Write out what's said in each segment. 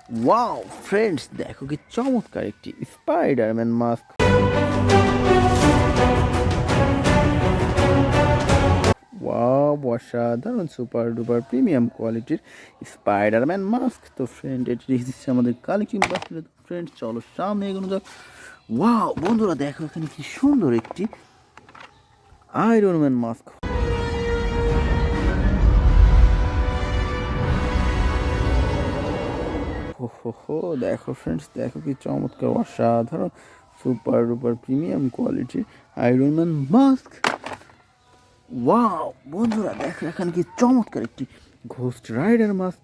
Wow friends, দেখো কি চমৎকার একটি স্পাইডারম্যান মাস্ক। ওয়াও, অসাধারণ সুপার ডুপার প্রিমিয়াম কোয়ালিটির স্পাইডারম্যান মাস্ক। তো ফ্রেন্ড, এটি রেখে দিচ্ছে আমাদের কালেকশন বাস্কেটে। তো ফ্রেন্ড, চলো সামনে এগোনো যাক। ওয়াও বন্ধুরা, দেখো এখানে কি সুন্দর একটি আয়রনম্যান মাস্ক। হো, দেখো ফ্রেন্ডস, দেখো কি চমৎকার অসাধারণ সুপার ডুপার প্রিমিয়াম কোয়ালিটির আয়রনম্যান মাস্ক। ওয়াও বন্ধুরা, দেখো এখানে কি চমৎকার একটি ঘোস্ট রাইডার মাস্ক।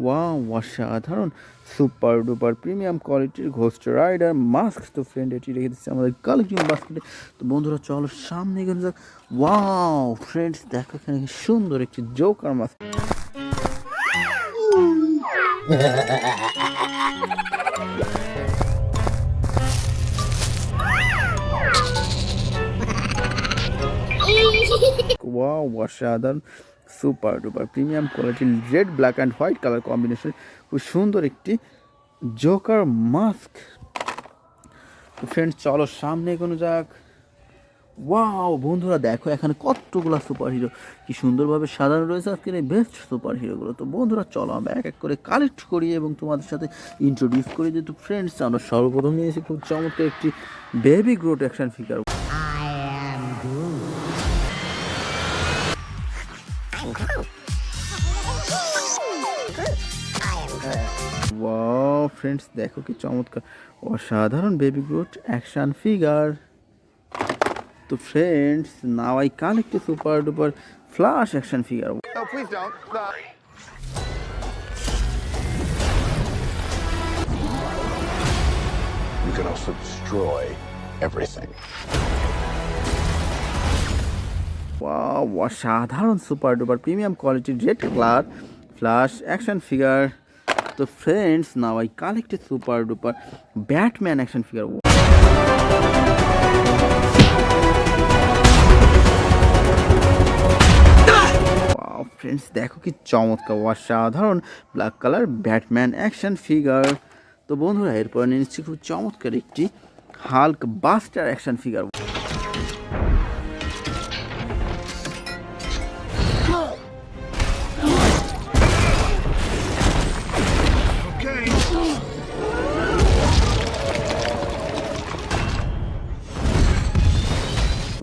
ওয়াও, অসাধারণ সুপার ডুপার প্রিমিয়াম কোয়ালিটির ঘোস্ট রাইডার মাস্ক। তো ফ্রেন্ড, এটি রেখে দিচ্ছে আমাদের কালেকশন বাস্কেটে। তো বন্ধুরা, চলো সামনে এগিয়ে যাক। ওয়াও ফ্রেন্ডস, দেখো এখানে কি সুন্দর একটি জোকার মাস্ক। ওয়াও, অসাধারণ সুপার ডুপার প্রিমিয়াম কোয়ালিটির red black and white colour combination খুব সুন্দর একটি জোকার মাস্ক। তো ফ্রেন্ডস, চলো সামনে এগোনো যাক। ওয়াও বন্ধুরা, দেখো এখানে কতগুলো সুপার হিরো কি সুন্দরভাবে সাজানো রয়েছে আজকের এই বেস্ট সুপার হিরোগুলো। তো বন্ধুরা, চলো আমরা এক এক করে কালেক্ট করি এবং তোমাদের সাথে ইন্ট্রোডিউস করি। যেহেতু ফ্রেন্ডস, আমরা সর্বপ্রথম নিয়েছি খুব চমৎকার একটি baby Groot action figure. Wow friends, দেখো কি চমৎকার অসাধারণ বেবি গ্রোথ অ্যাকশন ফিগার। তো friends, now I collect a super duper flash action figure. No, please don't. You can also destroy everything. Wow, অসাধারণ সুপার ডুপার প্রিমিয়াম কোয়ালিটির red colour flash action figure. তো friends, now I collect a super duper Batman action figure. Wow friends, দেখো কি চমৎকার অসাধারণ black colour Batman action figure. তো বন্ধুরা, এরপর নিয়ে নিচ্ছি খুব চমৎকার একটি Hulk buster action figure.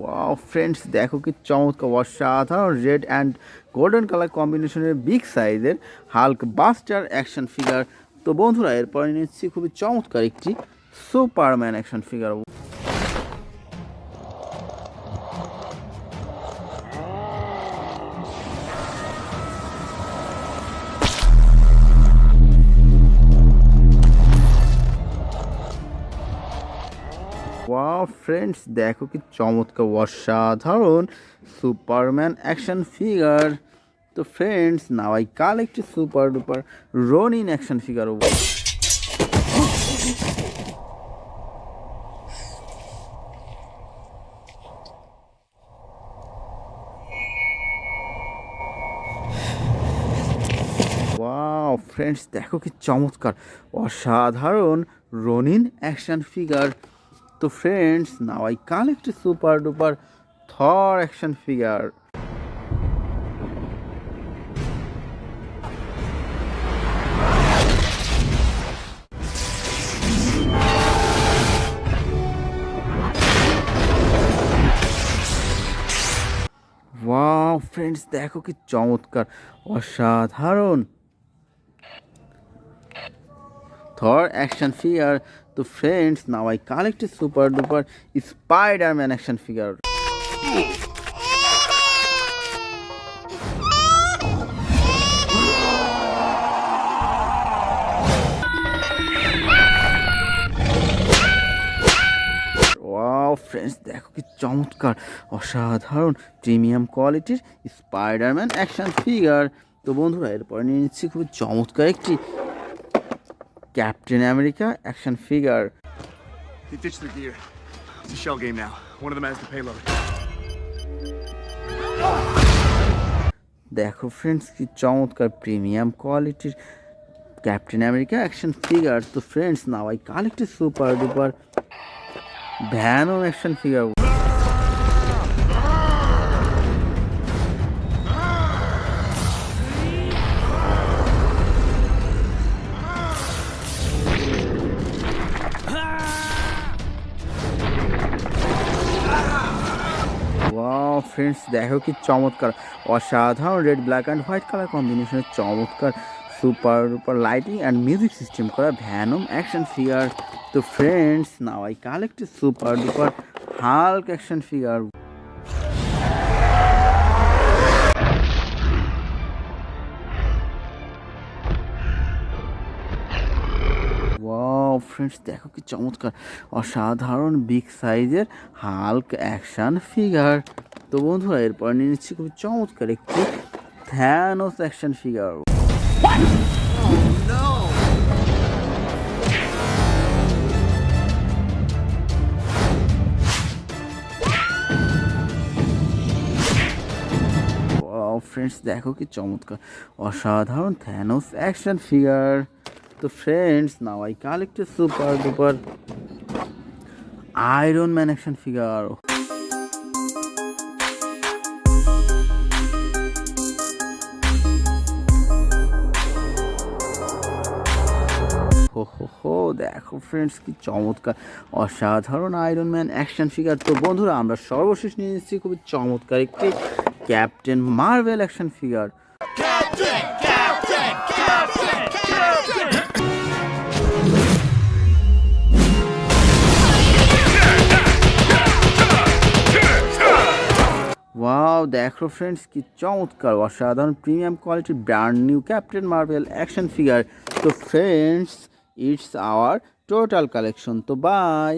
Wow friends, দেখো কি চমৎকার অসাধারণ রেড অ্যান্ড গোল্ডেন কালার কম্বিনেশনের বিগ সাইজের হাল্ক বাস্টার অ্যাকশন ফিগার। তো বন্ধুরা, এরপরে নিচ্ছি খুবই চমৎকার একটি Superman action figure. Wow friends, দেখো কি চমৎকার অসাধারণ সুপারম্যান অ্যাকশন ফিগার। তো friends, now I collect super duper Ronin action figure. Wow friends, দেখো কি চমৎকার অসাধারণ রনিন অ্যাকশন ফিগার। তো friends, now I collect super duper Thor action figure. Wow friends, দেখো কি চমৎকার অসাধারণ থর অ্যাকশন ফিগার। তো friends, now I collect super duper Spiderman action figure. Wow friends, দেখো কি চমৎকার অসাধারণ প্রিমিয়াম কোয়ালিটির স্পাইডারম্যান অ্যাকশন ফিগার। তো বন্ধুরা, এরপরে নিয়ে নিচ্ছি খুবই চমৎকার একটি captain America action figure. He ditched the gear. It's a shell game now. One of them has the payload. দেখো ফ্রেন্ডস কি চমৎকার প্রিমিয়াম কোয়ালিটির ক্যাপ্টেন আমেরিকা অ্যাকশন ফিগার। তো friends now I collected super duper Venom action figure. Wow friends দেখো কি চমৎকার অসাধারণ red black and white colour কম্বিনেশনের চমৎকার super duper lighting and music system করা ভ্যানম অ্যাকশন ফিগার। তো friends now I collected super duper Hulk action figure. Wow friends দেখো কি চমৎকার অসাধারণ বিগ সাইজের হাল্ক অ্যাকশন ফিগার। তো বন্ধুরা এরপর নিয়ে নিচ্ছি খুব চমৎকার একটি Thanos action figure. Wow friends দেখো কি চমৎকার অসাধারণ থ্যানোস অ্যাকশন ফিগার। তো friends now I collected super duper iron man action figure. হো দেখো ফ্রেন্ডস কি চমৎকার অসাধারণ আয়রন ম্যান অ্যাকশন ফিগার। তো বন্ধুরা আমরা সর্বশেষ নিয়ে এসেছি খুবই চমৎকার একটি captain Marvel action figure. Wow দেখো ফ্রেন্ডস কি চমৎকার অসাধারণ প্রিমিয়াম কোয়ালিটির brand new captain Marvel action figure. তো friends it's our total collection. তো বাই।